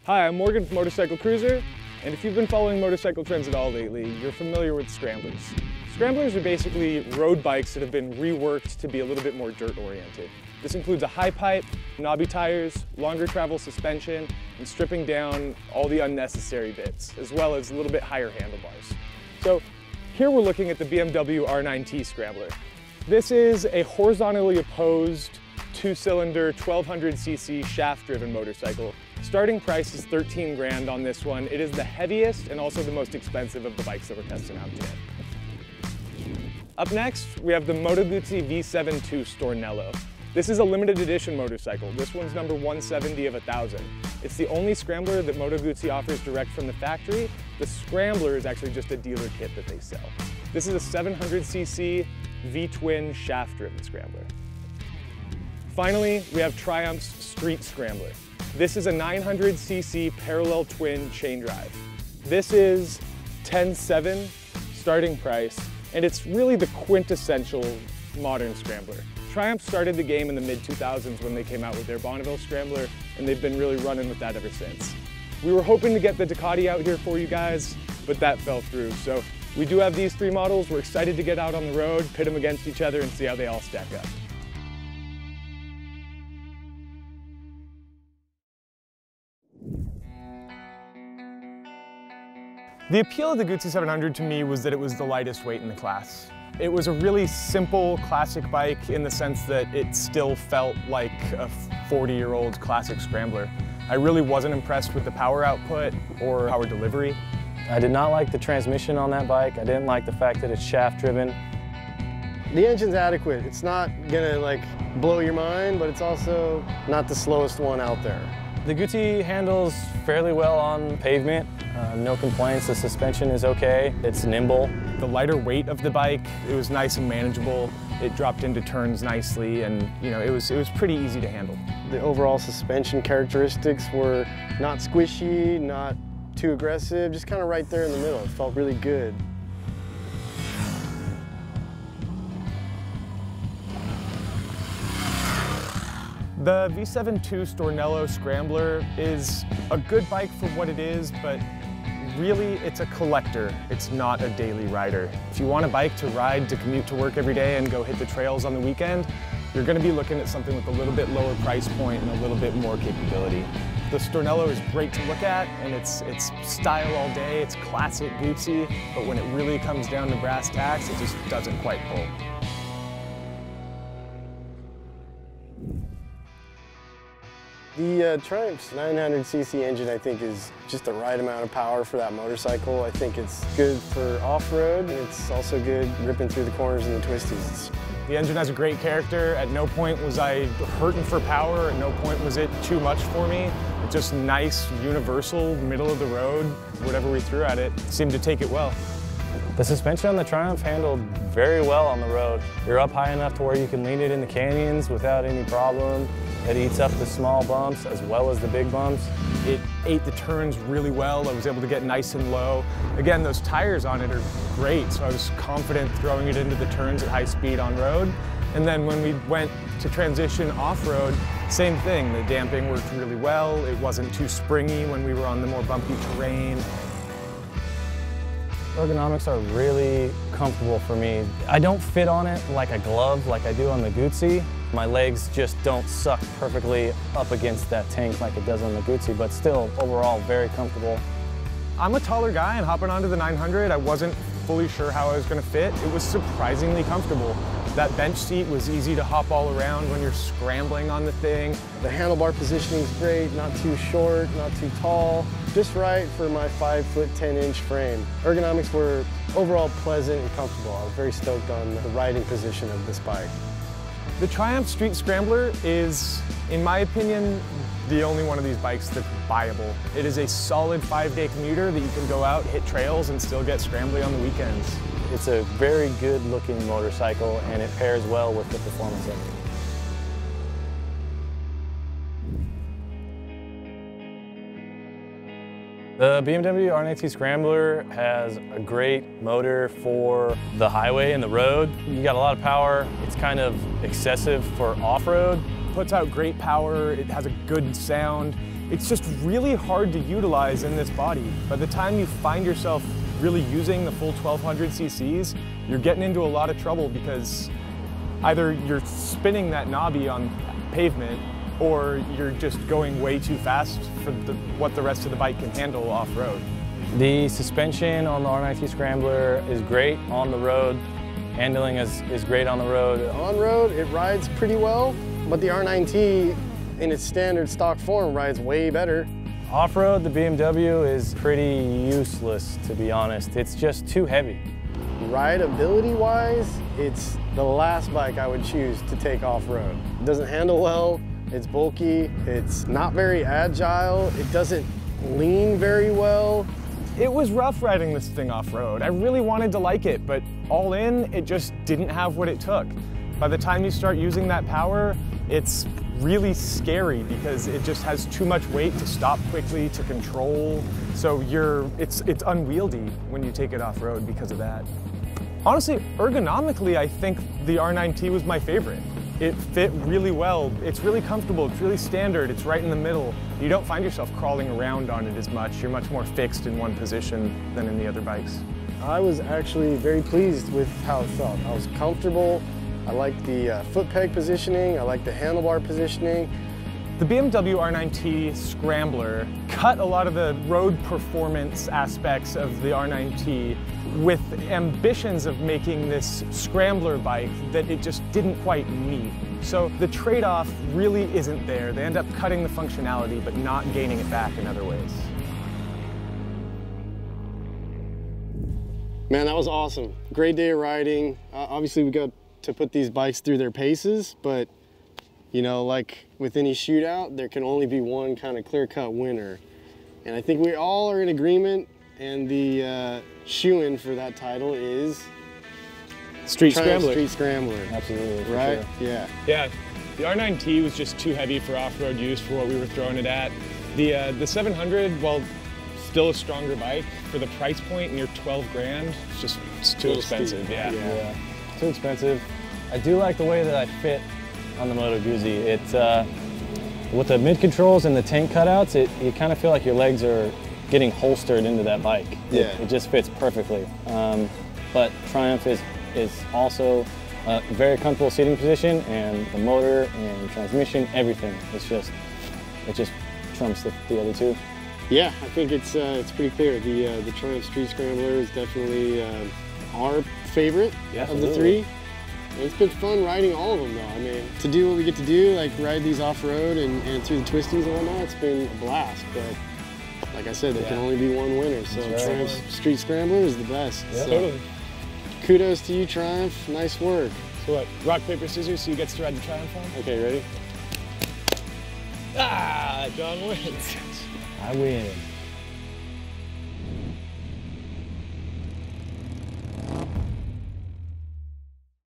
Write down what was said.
Hi, I'm Morgan from Motorcycle Cruiser, and if you've been following motorcycle trends at all lately, you're familiar with scramblers. Scramblers are basically road bikes that have been reworked to be a little bit more dirt-oriented. This includes a high pipe, knobby tires, longer travel suspension, and stripping down all the unnecessary bits, as well as a little bit higher handlebars. So here we're looking at the BMW R9T Scrambler. This is a horizontally opposed, two-cylinder, 1200cc shaft-driven motorcycle. Starting price is 13 grand on this one. It is the heaviest and also the most expensive of the bikes that we're testing out today. Up next, we have the Moto Guzzi V7 Stornello. This is a limited edition motorcycle. This one's number 170 of 1,000. It's the only Scrambler that Moto Guzzi offers direct from the factory. The Scrambler is actually just a dealer kit that they sell. This is a 700cc V-twin shaft-driven Scrambler. Finally, we have Triumph's Street Scrambler. This is a 900cc parallel twin chain drive. This is 10.7 starting price, and it's really the quintessential modern scrambler. Triumph started the game in the mid-2000s when they came out with their Bonneville Scrambler, and they've been really running with that ever since. We were hoping to get the Ducati out here for you guys, but that fell through. So we do have these three models. We're excited to get out on the road, pit them against each other, and see how they all stack up. The appeal of the Guzzi 700 to me was that it was the lightest weight in the class. It was a really simple classic bike in the sense that it still felt like a 40-year-old classic Scrambler. I really wasn't impressed with the power output or power delivery. I did not like the transmission on that bike. I didn't like the fact that it's shaft driven. The engine's adequate. It's not gonna blow your mind, but it's also not the slowest one out there. The Guzzi handles fairly well on pavement. No complaints, the suspension is okay. It's nimble. The lighter weight of the bike, it was nice and manageable. It dropped into turns nicely, and it was pretty easy to handle. The overall suspension characteristics were not squishy, not too aggressive, just kind of right there in the middle. It felt really good. The V7 Stornello Scrambler is a good bike for what it is, but really it's a collector. It's not a daily rider. If you want a bike to ride to commute to work every day and go hit the trails on the weekend, you're going to be looking at something with a little bit lower price point and a little bit more capability. The Stornello is great to look at, and it's style all day. It's classic Guzzi, but when it really comes down to brass tacks, it just doesn't quite pull. The Triumph's 900cc engine, I think, is just the right amount of power for that motorcycle. I think it's good for off-road. It's also good ripping through the corners and the twisties. The engine has a great character. At no point was I hurting for power. At no point was it too much for me. It's just nice, universal, middle of the road. Whatever we threw at it seemed to take it well. The suspension on the Triumph handled very well on the road. You're up high enough to where you can lean it in the canyons without any problem. It eats up the small bumps as well as the big bumps. It ate the turns really well. I was able to get nice and low. Again, those tires on it are great, so I was confident throwing it into the turns at high speed on road. And then when we went to transition off-road, same thing. The damping worked really well. It wasn't too springy when we were on the more bumpy terrain. Ergonomics are really comfortable for me. I don't fit on it like a glove like I do on the Guzzi. My legs just don't suck perfectly up against that tank like it does on the Guzzi, but still, overall, very comfortable. I'm a taller guy, and hopping onto the 900, I wasn't fully sure how I was going to fit. It was surprisingly comfortable. That bench seat was easy to hop all around when you're scrambling on the thing. The handlebar positioning is great, not too short, not too tall, just right for my 5'10" frame. Ergonomics were overall pleasant and comfortable. I was very stoked on the riding position of this bike. The Triumph Street Scrambler is, in my opinion, the only one of these bikes that's buyable. It is a solid 5-day commuter that you can go out, hit trails, and still get scrambly on the weekends. It's a very good looking motorcycle, and it pairs well with the performance of it. The BMW RNA Scrambler has a great motor for the highway and the road. You got a lot of power. It's kind of excessive for off-road. Puts out great power. It has a good sound. it's just really hard to utilize in this body. By the time you find yourself really using the full 1200 cc's, you're getting into a lot of trouble because either you're spinning that knobby on pavement or you're just going way too fast for what the rest of the bike can handle off-road. The suspension on the nineT Scrambler is great on the road. Handling is great on the road. On road, it rides pretty well, but the nineT in its standard stock form rides way better. Off-road, the BMW is pretty useless, to be honest. It's just too heavy. Rideability-wise, it's the last bike I would choose to take off-road. It doesn't handle well, it's bulky, it's not very agile, it doesn't lean very well. It was rough riding this thing off-road. I really wanted to like it, but all in, it just didn't have what it took. By the time you start using that power, it's really scary because it just has too much weight to stop quickly, to control. So it's unwieldy when you take it off-road because of that. Honestly, ergonomically, I think the nineT was my favorite. It fit really well. It's really comfortable, it's really standard, it's right in the middle. You don't find yourself crawling around on it as much. You're much more fixed in one position than in the other bikes. I was actually very pleased with how it felt. I was comfortable. I liked the foot peg positioning. I liked the handlebar positioning. The BMW RNA Scrambler cut a lot of the road performance aspects of the nineT with ambitions of making this scrambler bike that it just didn't quite meet. So the trade-off really isn't there. They end up cutting the functionality but not gaining it back in other ways. Man, that was awesome. Great day of riding. Obviously we got to put these bikes through their paces, but you know, like with any shootout, there can only be one kind of clear-cut winner. And I think we all are in agreement, and the shoe-in for that title is Street Scrambler. Street Scrambler. Absolutely, right? Sure. Yeah. Yeah, the nineT was just too heavy for off-road use for what we were throwing it at. The 700, while still a stronger bike, for the price point near 12 grand, it's too expensive. Steep. Yeah, too expensive. I do like the way that I fit on the Moto Guzzi. With the mid controls and the tank cutouts, you kind of feel like your legs are getting holstered into that bike. Yeah. It just fits perfectly. But Triumph is also a very comfortable seating position, and the motor and transmission, everything. It just trumps the other two. Yeah, I think it's pretty clear. The Triumph Street Scrambler is definitely our favorite of the three. It's been fun riding all of them though. I mean, to do what we get to do, like ride these off-road and through the twisties and whatnot, it's been a blast. But like I said, there can only be one winner. So right. Triumph Street Scrambler is the best. Yep. So, Totally. kudos to you, Triumph. Nice work. So what, rock, paper, scissors, so you gets to ride the Triumph one? Okay, ready? Ah, John wins. I win.